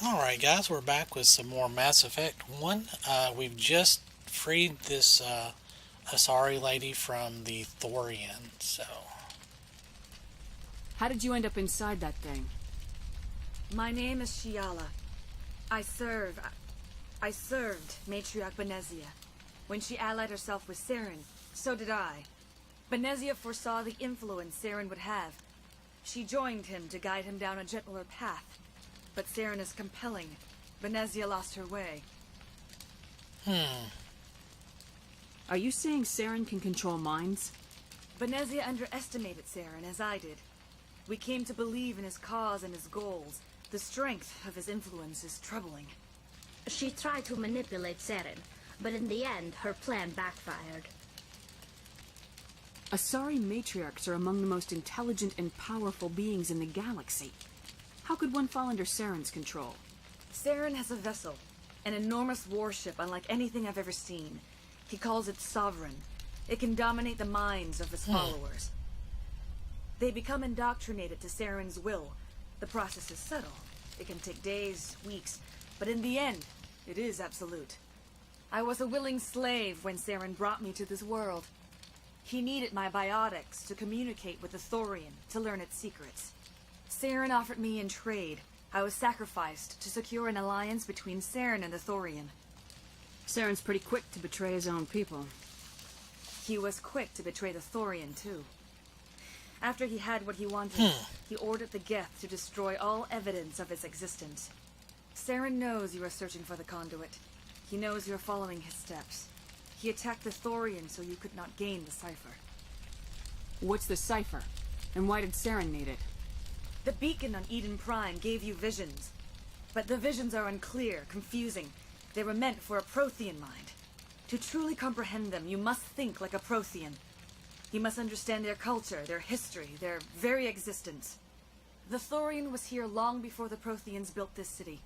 Alright, guys, we're back with some more Mass Effect 1. We've just freed this Asari lady from the Thorian, so. How did you end up inside that thing? My name is Shiala. I serve... I served Matriarch Benezia. When she allied herself with Saren, so did I. Benezia foresaw the influence Saren would have. She joined him to guide him down a gentler path. But Saren is compelling. Benezia lost her way. Are you saying Saren can control minds? Benezia underestimated Saren, as I did. We came to believe in his cause and his goals. The strength of his influence is troubling. She tried to manipulate Saren, but in the end, her plan backfired. Asari matriarchs are among the most intelligent and powerful beings in the galaxy. How could one fall under Saren's control? Saren has a vessel, an enormous warship unlike anything I've ever seen. He calls it Sovereign. It can dominate the minds of his followers. They become indoctrinated to Saren's will. The process is subtle. It can take days, weeks, but in the end, it is absolute. I was a willing slave when Saren brought me to this world. He needed my biotics to communicate with the Thorian, to learn its secrets. Saren offered me in trade. I was sacrificed to secure an alliance between Saren and the Thorian. Saren's pretty quick to betray his own people. He was quick to betray the Thorian, too. After he had what he wanted, he ordered the Geth to destroy all evidence of its existence. Saren knows you are searching for the conduit. He knows you're following his steps. He attacked the Thorian so you could not gain the cipher. What's the cipher? And why did Saren need it? The beacon on Eden Prime gave you visions. But the visions are unclear, confusing. They were meant for a Prothean mind. To truly comprehend them, you must think like a Prothean. You must understand their culture, their history, their very existence. The Thorian was here long before the Protheans built this city.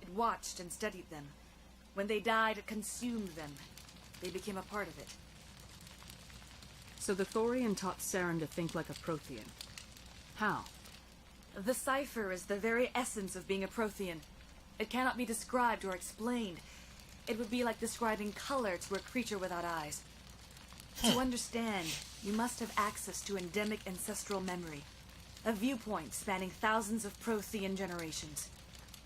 It watched and studied them. When they died, it consumed them. They became a part of it. So the Thorian taught Saren to think like a Prothean. How? The cipher is the very essence of being a Prothean. It cannot be described or explained. It would be like describing color to a creature without eyes. To understand, you must have access to endemic ancestral memory, a viewpoint spanning thousands of Prothean generations.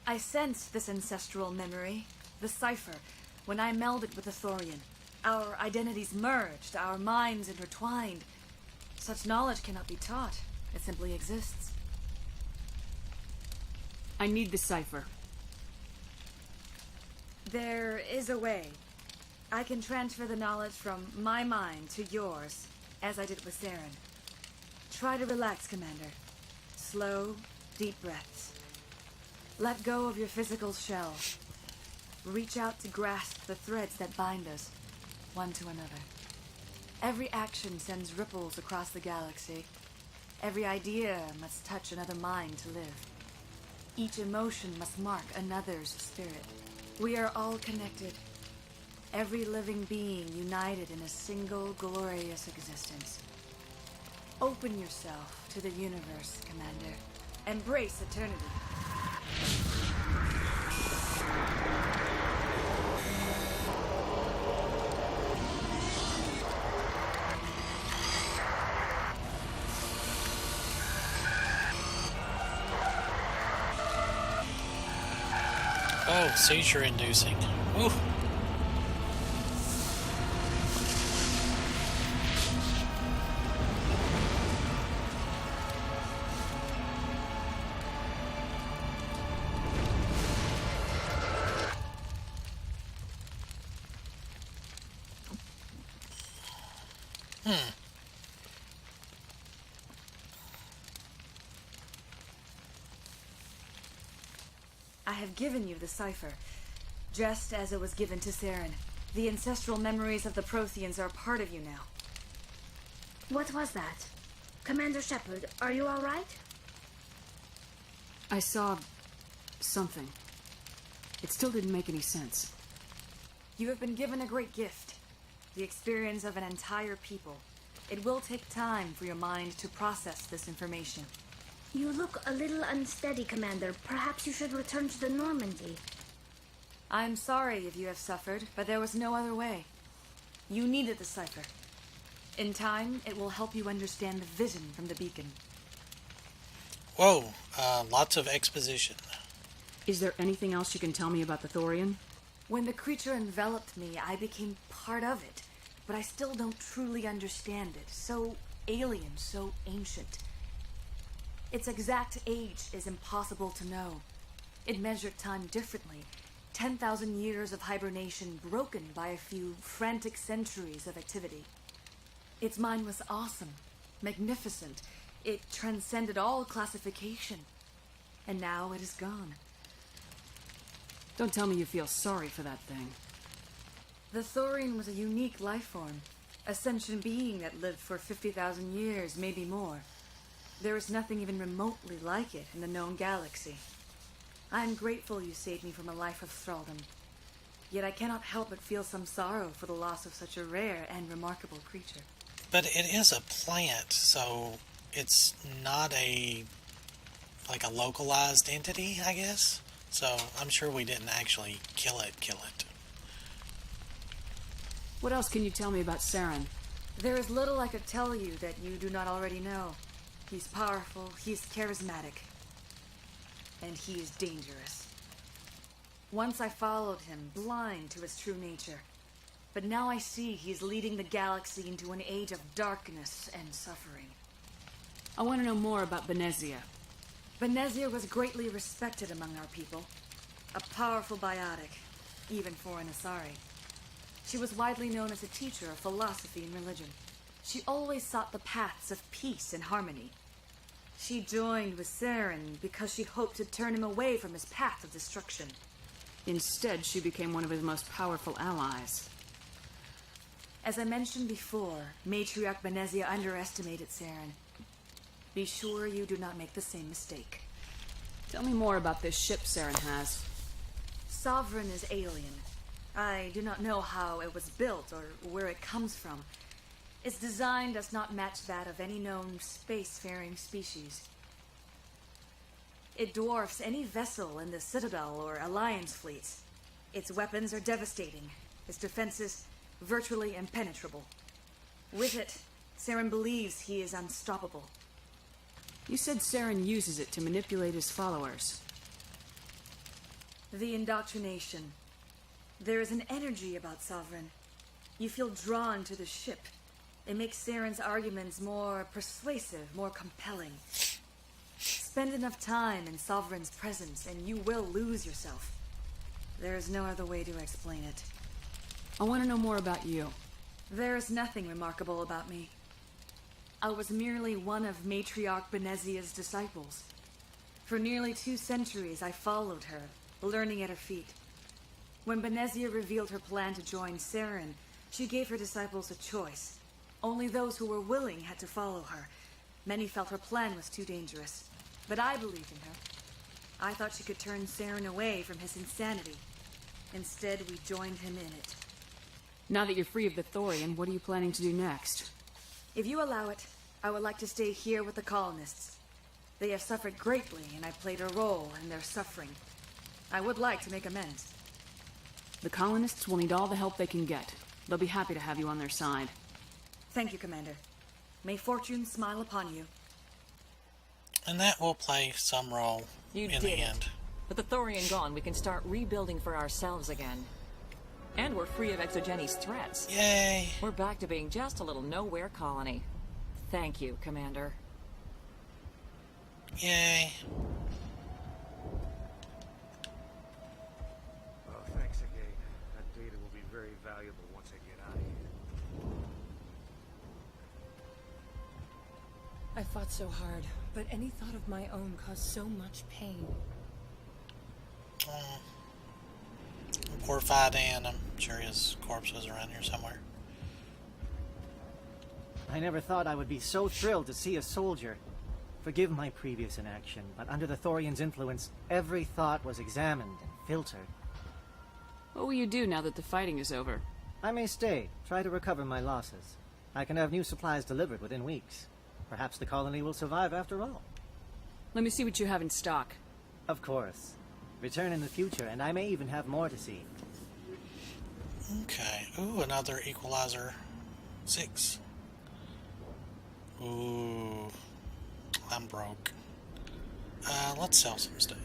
I sensed this ancestral memory, the cipher, when I melded with the Thorian. Our identities merged, our minds intertwined. Such knowledge cannot be taught. It simply exists. I need the cipher. There is a way. I can transfer the knowledge from my mind to yours, as I did with Saren. Try to relax, Commander. Slow, deep breaths. Let go of your physical shell. Reach out to grasp the threads that bind us, one to another. Every action sends ripples across the galaxy. Every idea must touch another mind to live. Each emotion must mark another's spirit. We are all connected. Every living being united in a single glorious existence. Open yourself to the universe, Commander. Embrace eternity. Oh, seizure inducing. Ooh. I have given you the cipher, just as it was given to Saren. The ancestral memories of the Protheans are part of you now. What was that? Commander Shepard, are you all right? I saw something. It still didn't make any sense. You have been given a great gift, the experience of an entire people. It will take time for your mind to process this information. You look a little unsteady, Commander. Perhaps you should return to the Normandy. I'm sorry if you have suffered, but there was no other way. You needed the cipher. In time, it will help you understand the vision from the beacon. Whoa, lots of exposition. Is there anything else you can tell me about the Thorian? When the creature enveloped me, I became part of it, but I still don't truly understand it. So alien, so ancient. Its exact age is impossible to know. It measured time differently. 10,000 years of hibernation broken by a few frantic centuries of activity. Its mind was awesome, magnificent. It transcended all classification. And now it is gone. Don't tell me you feel sorry for that thing. The Thorian was a unique life form. A sentient being that lived for 50,000 years, maybe more. There is nothing even remotely like it in the known galaxy. I am grateful you saved me from a life of thraldom. Yet I cannot help but feel some sorrow for the loss of such a rare and remarkable creature. But it is a plant, so it's not like a localized entity, I guess. So I'm sure we didn't actually kill it. What else can you tell me about Saren? There is little I could tell you that you do not already know. He's powerful, he's charismatic, and he is dangerous. Once I followed him, blind to his true nature. But now I see he is leading the galaxy into an age of darkness and suffering. I want to know more about Benezia. Benezia was greatly respected among our people. A powerful biotic, even for an Asari. She was widely known as a teacher of philosophy and religion. She always sought the paths of peace and harmony. She joined with Saren because she hoped to turn him away from his path of destruction. Instead, she became one of his most powerful allies. As I mentioned before, Matriarch Benezia underestimated Saren. Be sure you do not make the same mistake. Tell me more about this ship Saren has. Sovereign is alien. I do not know how it was built or where it comes from. Its design does not match that of any known spacefaring species. It dwarfs any vessel in the Citadel or Alliance fleets. Its weapons are devastating. Its defenses virtually impenetrable. With it, Saren believes he is unstoppable. You said Saren uses it to manipulate his followers. The indoctrination. There is an energy about Sovereign. You feel drawn to the ship. It makes Saren's arguments more persuasive, more compelling. Spend enough time in Sovereign's presence and you will lose yourself. There is no other way to explain it. I want to know more about you. There is nothing remarkable about me. I was merely one of Matriarch Benezia's disciples. For nearly 2 centuries I followed her, learning at her feet. When Benezia revealed her plan to join Saren, she gave her disciples a choice. Only those who were willing had to follow her. Many felt her plan was too dangerous, but I believed in her. I thought she could turn Saren away from his insanity. Instead, we joined him in it. Now that you're free of the Thorian, what are you planning to do next? If you allow it, I would like to stay here with the colonists. They have suffered greatly, and I played a role in their suffering. I would like to make amends. The colonists will need all the help they can get. They'll be happy to have you on their side. Thank you, Commander. May fortune smile upon you. And that will play some role You in did the it. end. With the Thorian gone, we can start rebuilding for ourselves again. And we're free of Exogenes' threats. Yay! We're back to being just a little nowhere colony. Thank you, Commander. Yay! Well, thanks again. That data will be very valuable once I get out of here. I fought so hard, but any thought of my own caused so much pain. Poor Fidan. I'm sure his corpse was around here somewhere. I never thought I would be so thrilled to see a soldier. Forgive my previous inaction, but under the Thorian's influence, every thought was examined and filtered. What will you do now that the fighting is over? I may stay, try to recover my losses. I can have new supplies delivered within weeks. Perhaps the colony will survive after all. Let me see what you have in stock. Of course. Return in the future, and I may even have more to see. Okay. Ooh, another equalizer. 6. Ooh. I'm broke. Let's sell some stuff.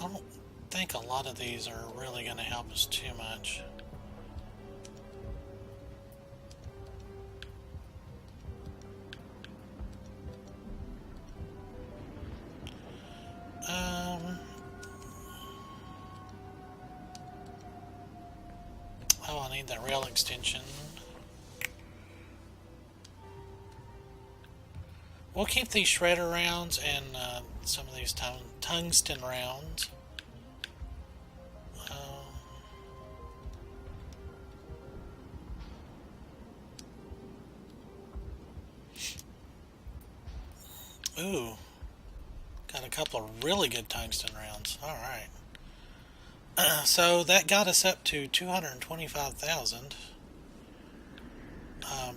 I don't think a lot of these are really going to help us too much. Oh, I need that rail extension. We'll keep these shredder rounds and some of these tungsten rounds. Ooh, got a couple of really good tungsten rounds. All right. So that got us up to 225,000.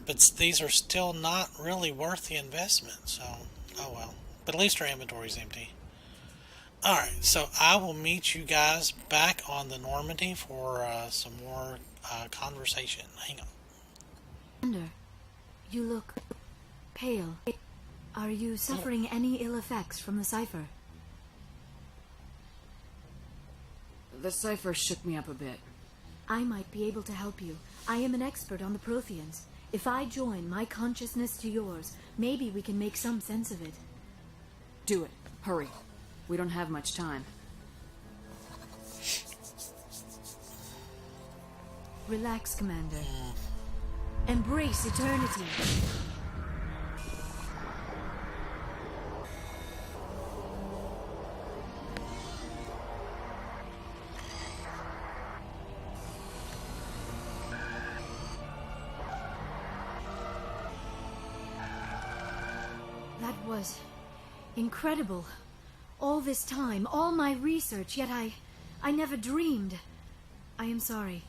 But these are still not really worth the investment, so oh well. But at least our inventory's empty. Alright, so I will meet you guys back on the Normandy for some more conversation. Hang on. Commander, you look pale. Are you suffering any ill effects from the cipher? The cipher shook me up a bit. I might be able to help you. I am an expert on the Protheans. If I join my consciousness to yours, maybe we can make some sense of it. Do it. Hurry. We don't have much time. Relax, Commander. Embrace eternity. That was incredible. All this time, all my research, yet I never dreamed. I am sorry.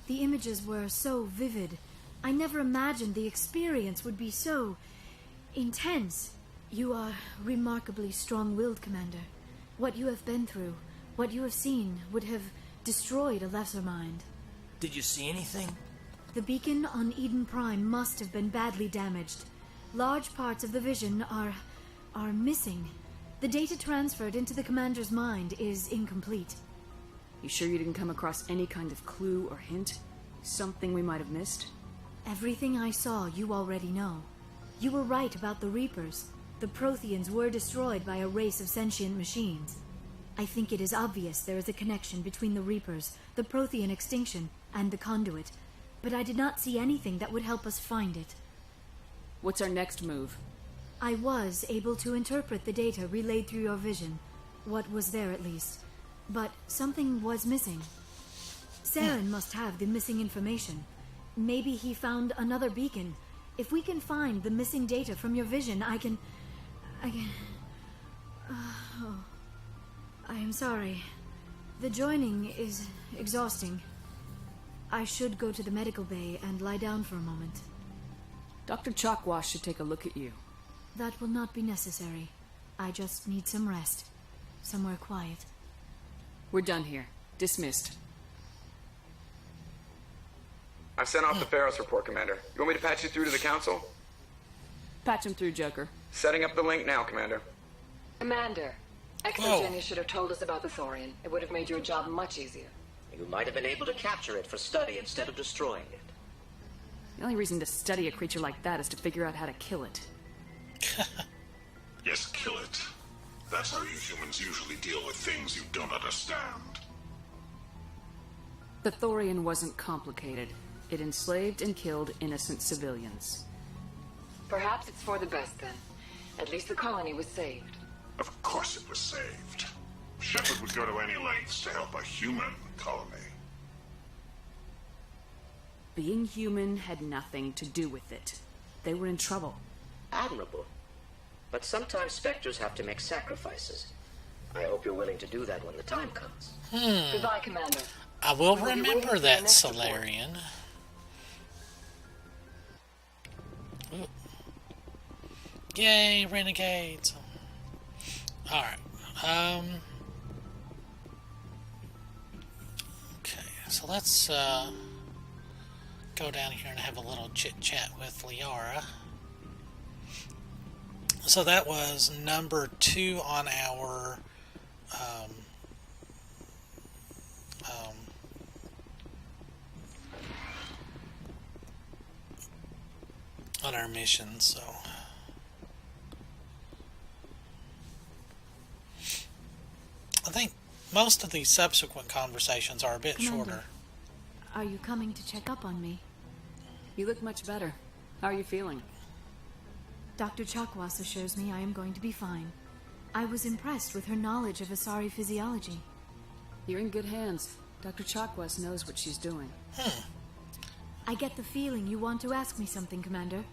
The images were so vivid. I never imagined the experience would be so intense. You are remarkably strong-willed, Commander. What you have been through, what you have seen, would have destroyed a lesser mind. Did you see anything? The beacon on Eden Prime must have been badly damaged. Large parts of the vision are missing. The data transferred into the Commander's mind is incomplete. You sure you didn't come across any kind of clue or hint? Something we might have missed? Everything I saw, you already know. You were right about the Reapers. The Protheans were destroyed by a race of sentient machines. I think it is obvious there is a connection between the Reapers, the Prothean extinction, and the Conduit, but I did not see anything that would help us find it. What's our next move? I was able to interpret the data relayed through your vision. What was there, at least. But something was missing. Saren must have the missing information. Maybe he found another beacon. If we can find the missing data from your vision, I can... Oh. I am sorry. The joining is exhausting. I should go to the medical bay and lie down for a moment. Dr. Chalkwash should take a look at you. That will not be necessary. I just need some rest. Somewhere quiet. We're done here. Dismissed. I've sent off the Feros report, Commander. You want me to patch you through to the Council? Patch him through, Joker. Setting up the link now, Commander. Commander, Exogeny should have told us about the Thorian. It would have made your job much easier. You might have been able to capture it for study instead of destroying it. The only reason to study a creature like that is to figure out how to kill it. Yes, kill it. That's how you humans usually deal with things you don't understand. The Thorian wasn't complicated. It enslaved and killed innocent civilians. Perhaps it's for the best then. At least the colony was saved. Of course it was saved. Shepard would go to any lengths to help a human colony. Being human had nothing to do with it. They were in trouble. Admirable. But sometimes Specters have to make sacrifices. I hope you're willing to do that when the time comes. Goodbye, Commander. I will remember that, Solarian. Ooh. Yay, renegades. Alright. Okay, so let's go down here and have a little chit-chat with Liara. So that was number 2 on our mission. So I think most of these subsequent conversations are a bit shorter. Are you coming to check up on me? You look much better. How are you feeling? Dr. Chakwas assures me I am going to be fine. I was impressed with her knowledge of Asari physiology. You're in good hands. Dr. Chakwas knows what she's doing. I get the feeling you want to ask me something, Commander.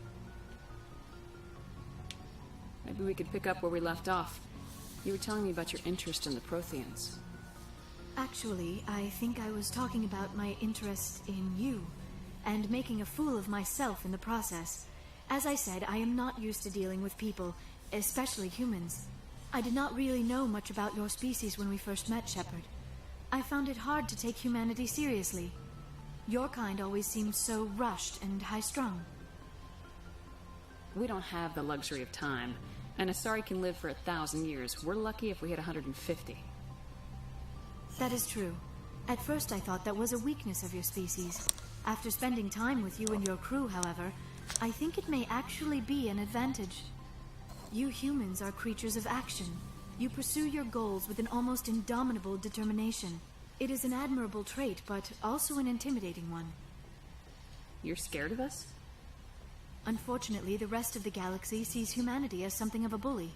Maybe we could pick up where we left off. You were telling me about your interest in the Protheans. Actually, I think I was talking about my interest in you, and making a fool of myself in the process. As I said, I am not used to dealing with people, especially humans. I did not really know much about your species when we first met, Shepard. I found it hard to take humanity seriously. Your kind always seems so rushed and high-strung. We don't have the luxury of time. An Asari can live for 1,000 years. We're lucky if we hit 150. That is true. At first I thought that was a weakness of your species. After spending time with you and your crew, however, I think it may actually be an advantage. You humans are creatures of action. You pursue your goals with an almost indomitable determination. It is an admirable trait, but also an intimidating one. You're scared of us? Unfortunately, the rest of the galaxy sees humanity as something of a bully.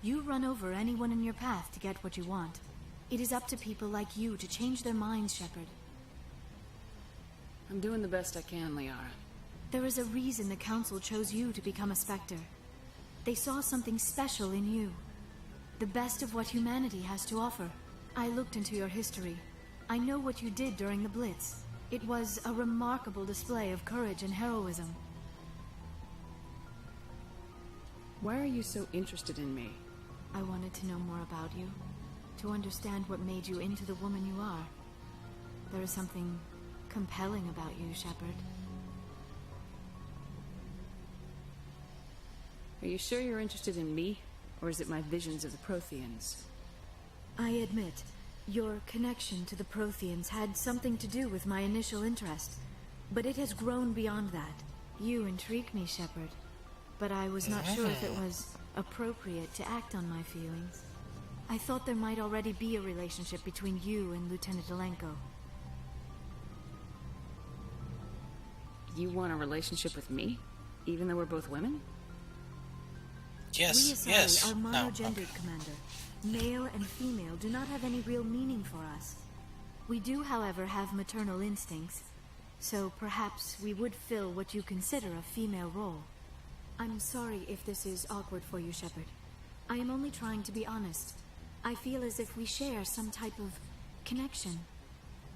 You run over anyone in your path to get what you want. It is up to people like you to change their minds, Shepard. I'm doing the best I can, Liara. There is a reason the Council chose you to become a Specter. They saw something special in you. The best of what humanity has to offer. I looked into your history. I know what you did during the Blitz. It was a remarkable display of courage and heroism. Why are you so interested in me? I wanted to know more about you. To understand what made you into the woman you are. There is something compelling about you, Shepard. Are you sure you're interested in me? Or is it my visions of the Protheans? I admit, your connection to the Protheans had something to do with my initial interest. But it has grown beyond that. You intrigue me, Shepard. But I was not sure if it was appropriate to act on my feelings. I thought there might already be a relationship between you and Lieutenant Alenko. You want a relationship with me? Even though we're both women? Yes, we Asari yes. are monogendered, Commander. Male and female do not have any real meaning for us. We do, however, have maternal instincts. So perhaps we would fill what you consider a female role. I'm sorry if this is awkward for you, Shepard. I am only trying to be honest. I feel as if we share some type of connection.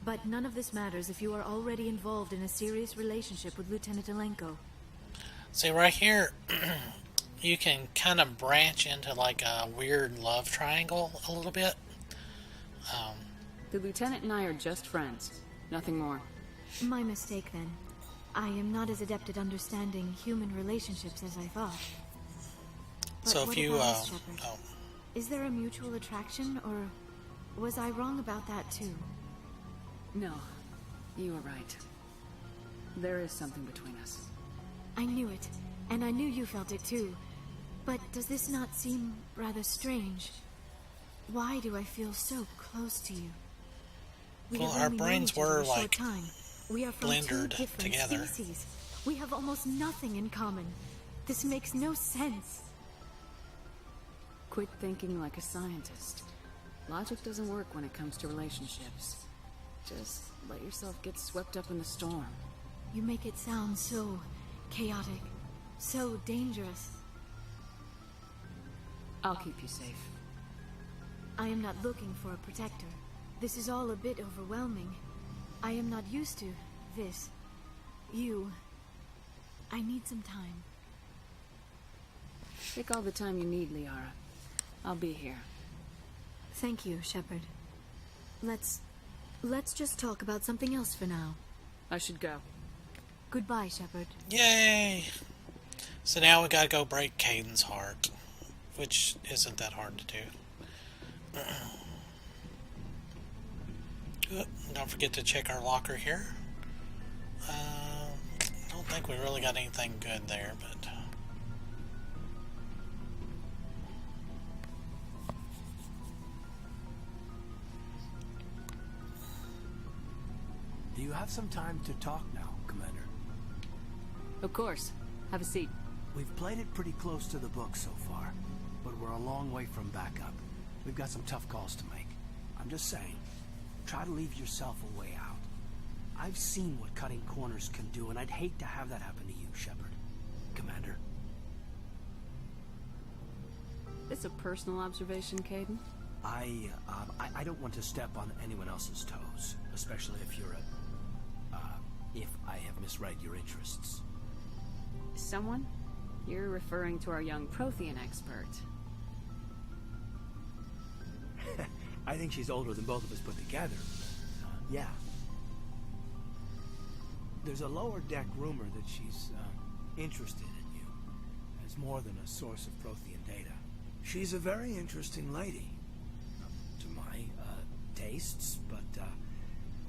But none of this matters if you are already involved in a serious relationship with Lieutenant Alenko. See, right here, you can kind of branch into like a weird love triangle a little bit. The Lieutenant and I are just friends. Nothing more. My mistake, then. I am not as adept at understanding human relationships as I thought. But So if what you, about us, Shepard? Is there a mutual attraction, or was I wrong about that too? No, you were right. There is something between us. I knew it, and I knew you felt it too. But does this not seem rather strange? Why do I feel so close to you? We Well, have our only known brains each other were, a short like, time. We are from two blendered different together. species. We have almost nothing in common. This makes no sense. Quit thinking like a scientist. Logic doesn't work when it comes to relationships. Just let yourself get swept up in the storm. You make it sound so chaotic, so dangerous. I'll keep you safe. I am not looking for a protector. This is all a bit overwhelming. I am not used to this. I need some time. Take all the time you need, Liara. I'll be here. Thank you, Shepard. Let's just talk about something else for now. I should go. Goodbye, Shepard. Yay! So now we gotta go break Caden's heart, which isn't that hard to do. Don't forget to check our locker here. I don't think we really got anything good there, but... Do you have some time to talk now, Commander? Of course. Have a seat. We've played it pretty close to the book so far, but we're a long way from backup. We've got some tough calls to make. I'm just saying, try to leave yourself a way out. I've seen what cutting corners can do, and I'd hate to have that happen to you, Shepard. Commander. This a personal observation, Caden? I don't want to step on anyone else's toes, especially if you're if I have misread your interests. Someone? You're referring to our young Prothean expert. I think she's older than both of us put together. Yeah. There's a lower deck rumor that she's interested in you as more than a source of Prothean data. She's a very interesting lady. To my tastes, but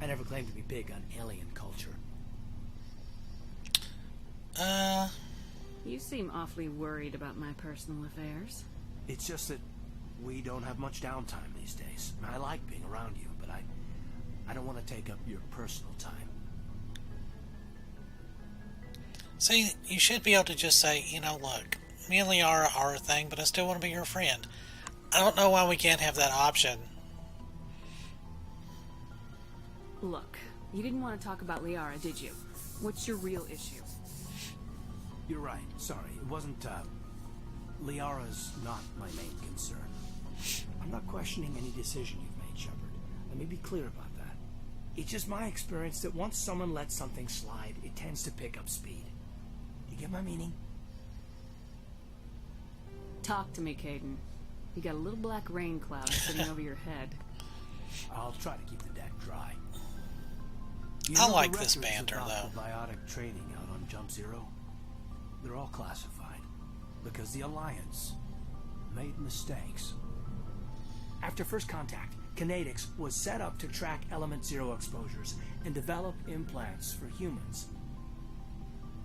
I never claimed to be big on alien culture. You seem awfully worried about my personal affairs. It's just that we don't have much downtime these days. I like being around you, but I don't want to take up your personal time. See, you should be able to just say, you know, look, me and Liara are a thing, but I still want to be your friend. I don't know why we can't have that option. Look, you didn't want to talk about Liara, did you? What's your real issue? You're right. Sorry. It wasn't, Liara's not my main concern. I'm not questioning any decision you've made, Shepard. Let me be clear about that. It's just my experience that once someone lets something slide, it tends to pick up speed. You get my meaning? Talk to me, Caden. You got a little black rain cloud sitting over your head. I'll try to keep the deck dry. I like this banter, though. The biotic training out on Jump Zero? They're all classified because the Alliance made mistakes. After first contact, Kinetics was set up to track Element Zero exposures and develop implants for humans.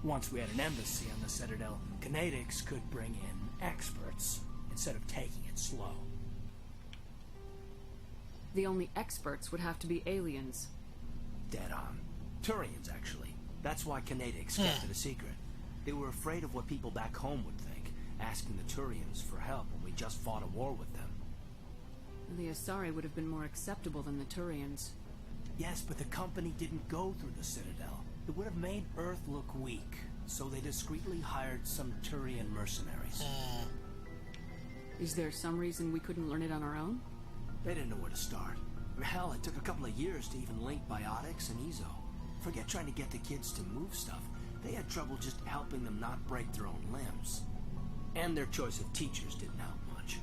Once we had an embassy on the Citadel, Kinetics could bring in experts instead of taking it slow. The only experts would have to be aliens. Dead on. Turians, actually. That's why Kinetics kept it a secret. They were afraid of what people back home would think, asking the Turians for help when we just fought a war with them. The Asari would have been more acceptable than the Turians. Yes, but the company didn't go through the Citadel. It would have made Earth look weak, so they discreetly hired some Turian mercenaries. Is there some reason we couldn't learn it on our own? They didn't know where to start. Hell, it took a couple of years to even link biotics and Ezo. Forget trying to get the kids to move stuff. They had trouble just helping them not break their own limbs. And their choice of teachers didn't help much.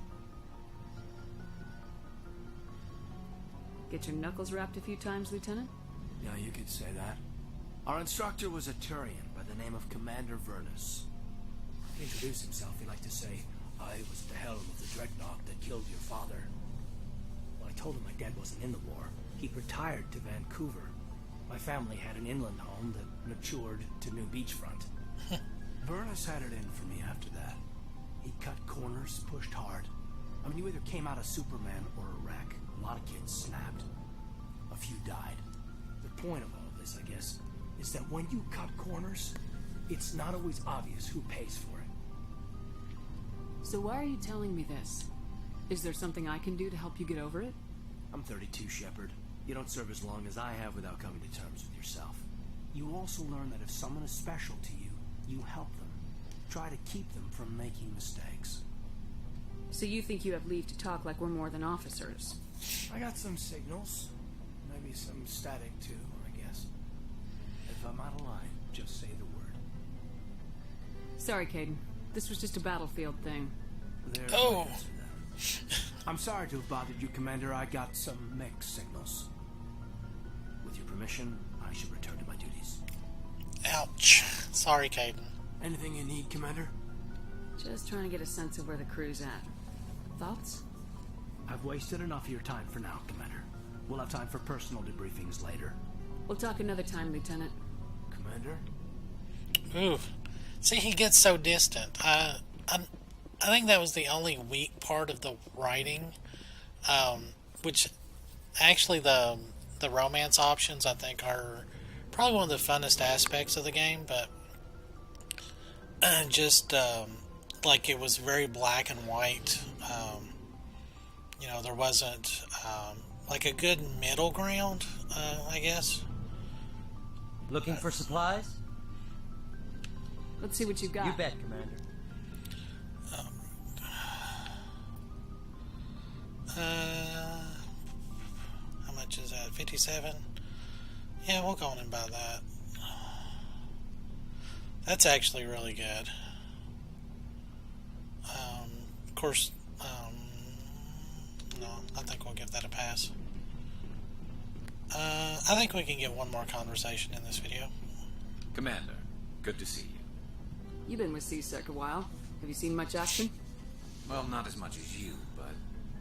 Get your knuckles rapped a few times, Lieutenant? Yeah, you could say that. Our instructor was a Turian by the name of Commander Vernus. He introduced himself. He liked to say, I was at the helm of the dreadnought that killed your father. Well, I told him my dad wasn't in the war. He retired to Vancouver. My family had an inland home that matured to new beachfront. Vernus had it in for me after that. He cut corners, pushed hard. I mean, you either came out a Superman or a wreck. A lot of kids snapped. A few died. The point of all this, I guess, is that when you cut corners, it's not always obvious who pays for it. So why are you telling me this? Is there something I can do to help you get over it? I'm 32, Shepard. You don't serve as long as I have without coming to terms with yourself. You also learn that if someone is special to you, you help them. Try to keep them from making mistakes. So you think you have leave to talk like we're more than officers? I got some signals. Maybe some static too, I guess. If I'm out of line, just say the word. Sorry, Caden. This was just a battlefield thing. There's Oh. my answer then. I'm sorry to have bothered you, Commander. I got some mixed signals. With your permission, I should return to my duties. Ouch. Sorry, Caden. Anything you need, Commander? Just trying to get a sense of where the crew's at. Thoughts? I've wasted enough of your time for now, Commander. We'll have time for personal debriefings later. We'll talk another time, Lieutenant. Commander? Ooh. See, he gets so distant. I think that was the only weak part of the writing. Which, actually, the romance options, I think, are probably one of the funnest aspects of the game, but just, like, it was very black and white. You know, there wasn't, like, a good middle ground, I guess. Looking for supplies? Let's see what you got. You bet, Commander. How much is that? 57? Yeah, we'll go on and buy that. That's actually really good. Of course, no, I think we'll give that a pass. I think we can get one more conversation in this video. Commander, good to see you. You've been with C-Sec a while. Have you seen much action? Well, not as much as you, but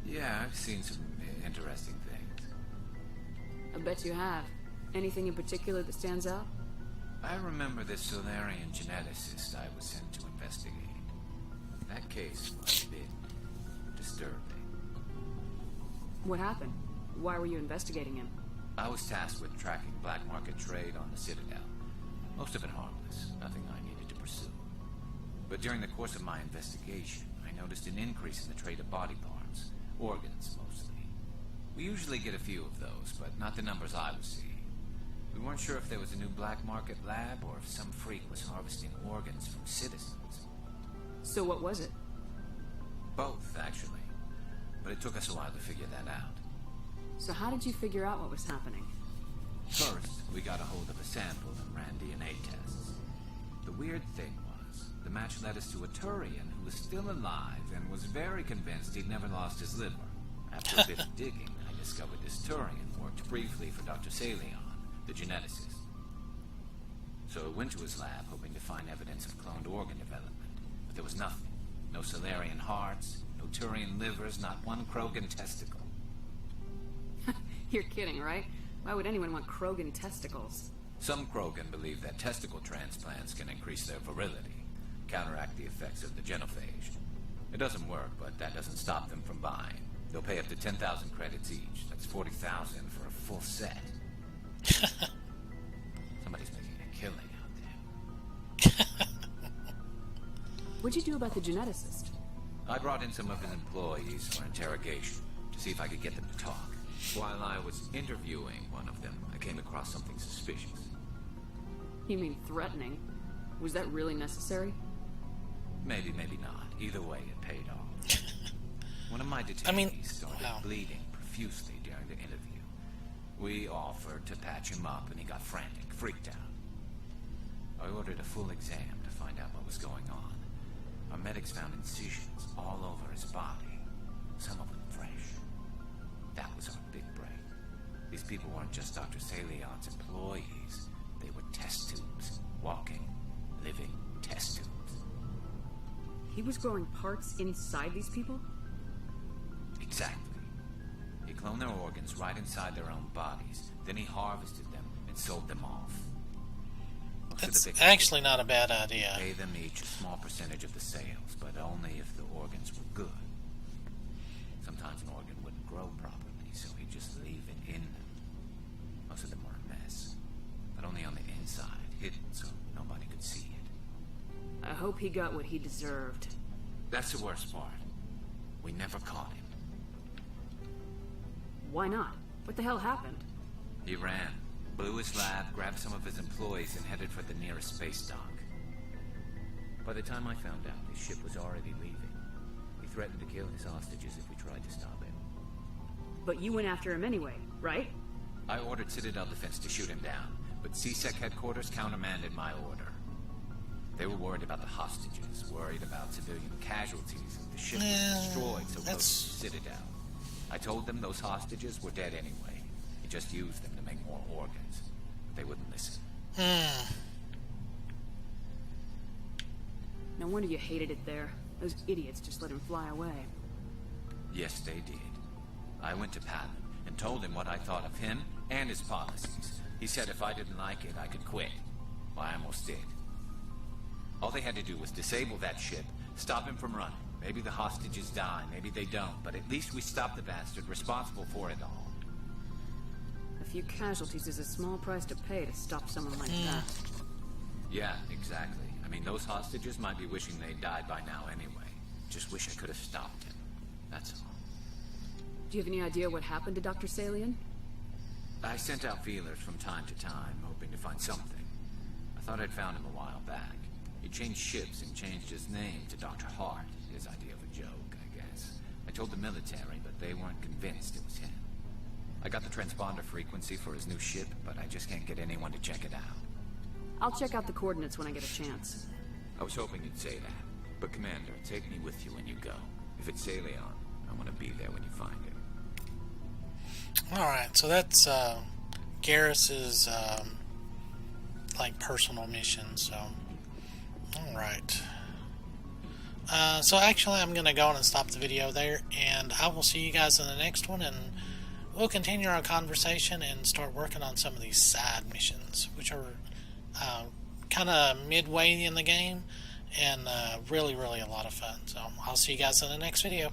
yeah, I've seen some interesting things. I bet you have. Anything in particular that stands out? I remember this Solarian geneticist I was sent to investigate. That case was a bit disturbing. What happened? Why were you investigating him? I was tasked with tracking black market trade on the Citadel. Most of it harmless, nothing I needed to pursue. But during the course of my investigation, I noticed an increase in the trade of body parts, organs mostly. We usually get a few of those, but not the numbers I was seeing. We weren't sure if there was a new black market lab or if some freak was harvesting organs from citizens. So what was it? Both, actually. But it took us a while to figure that out. So how did you figure out what was happening? First, we got a hold of a sample and ran DNA tests. The weird thing was, the match led us to a Turian who was still alive and was very convinced he'd never lost his liver. After a bit of digging, I discovered this Turian worked briefly for Dr. Salion, the geneticist. So I went to his lab hoping to find evidence of cloned organ development. But there was nothing. No Solarian hearts, no Turian livers, not one Krogan testicle. You're kidding, right? Why would anyone want Krogan testicles? Some Krogan believe that testicle transplants can increase their virility, counteract the effects of the genophage. It doesn't work, but that doesn't stop them from buying. They'll pay up to 10,000 credits each. That's 40,000 for a full set. Somebody's making a killing out there. What'd you do about the geneticist? I brought in some of his employees for interrogation to see if I could get them to talk. While I was interviewing one of them, I came across something suspicious. You mean threatening? Was that really necessary? Maybe, maybe not. Either way, it paid off. One of my detainees started bleeding profusely during the interview. We offered to patch him up, and he got frantic, freaked out. I ordered a full exam to find out what was going on. Our medics found incisions all over his body, some of them fresh. That was our big break. These people weren't just Dr. Salion's employees. They were test tubes. Walking, living test tubes. He was growing parts inside these people? Exactly. He cloned their organs right inside their own bodies. Then he harvested them and sold them off. That's actually not a bad idea. Pay them each a small percentage of the sales, but only if the organs were good. Sometimes an organ wouldn't grow properly, so he'd just leave it in them. Most of them were a mess, but only on the inside, hidden so nobody could see it. I hope he got what he deserved. That's the worst part. We never caught him. Why not? What the hell happened? He ran, blew his lab, grabbed some of his employees, and headed for the nearest space dock. By the time I found out, his ship was already leaving. He threatened to kill his hostages if we tried to stop him. But you went after him anyway, right? I ordered Citadel Defense to shoot him down, but CSEC headquarters countermanded my order. They were worried about the hostages, worried about civilian casualties if the ship was destroyed so close to Citadel. I told them those hostages were dead anyway. He just used them to make more organs. But they wouldn't listen. No wonder you hated it there. Those idiots just let him fly away. Yes, they did. I went to Patton and told him what I thought of him and his policies. He said if I didn't like it, I could quit. Well, I almost did. All they had to do was disable that ship, stop him from running. Maybe the hostages die, maybe they don't, but at least we stopped the bastard responsible for it all. A few casualties is a small price to pay to stop someone like that. Yeah, exactly. I mean, those hostages might be wishing they'd died by now anyway. Just wish I could have stopped him. That's all. Do you have any idea what happened to Dr. Salian? I sent out feelers from time to time, hoping to find something. I thought I'd found him a while back. He changed ships and changed his name to Dr. Hart. His idea of a joke, I guess. I told the military, but they weren't convinced it was him. I got the transponder frequency for his new ship, but I just can't get anyone to check it out. I'll check out the coordinates when I get a chance. I was hoping you'd say that. But Commander, take me with you when you go. If it's Salion, I want to be there when you find him. Alright, so that's Garrus's like personal mission, so alright. So actually I'm gonna go on and stop the video there, and I will see you guys in the next one, and we'll continue our conversation and start working on some of these side missions, which are kind of midway in the game and really a lot of fun. So I'll see you guys in the next video.